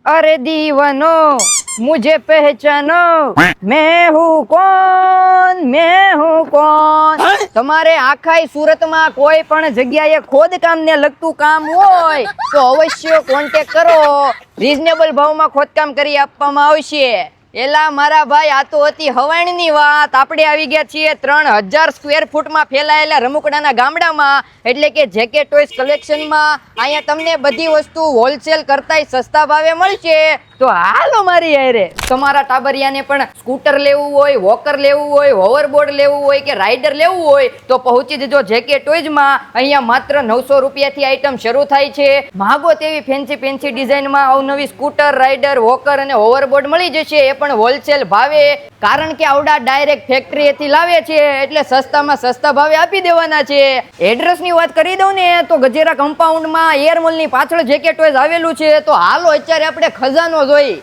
अरे दीवानो मुझे पहचानो मैं हूँ कौन તમારે આખાય સુરતમાં કોઈ પણ જગ્યાએ ખોદકામ ને લગતું કામ હોય તો અવશ્ય કોન્ટેક્ટ કરો. રીઝનેબલ ભાવમાં ખોદકામ કરી આપવામાં આવશે. એલા મારા ભાઈ, આ તો હતી હવાણની વાત. આપણે આવી ગયા છીએ 3000 સ્ક્વેર ફૂટમાં ફેલાયેલા રમકડાના ગામડામાં, એટલે કે જેકે ટોયસ કલેક્શનમાં. અહીંયા તમને બધી વસ્તુ હોલસેલ કરતાંય સસ્તા ભાવે મળશે. તો હાલો મારી હારે. તમારા ટાબરિયાને પણ સ્કૂટર લેવું હોય, વોકર લેવું હોય, હોવરબોર્ડ લેવું હોય કે રાઇડર લેવું હોય તો પહોંચી જજો જેકે ટોયઝમાં. અહીંયા માત્ર 900 રૂપિયાથી આઈટમ શરૂ થાય છે. માગો તેવી ફેન્સી ડિઝાઇનમાં અવનવી સ્કૂટર, રાઇડર, વોકર અને હોવરબોર્ડ મળી જશે, એ પણ હોલસેલ ભાવે. કારણ કે આવડા ડાયરેક્ટ ફેક્ટરીએથી લાવે છે એટલે સસ્તામાં સસ્તા ભાવે આપી દેવાના છે. એડ્રેસની વાત કરી દઉં ને તો ગજેરા કમ્પાઉન્ડમાં એર મોલની પાછળ જેકે ટોયઝ આવેલું છે. તો હાલો અત્યારે આપણે ખજાનો જોઈ.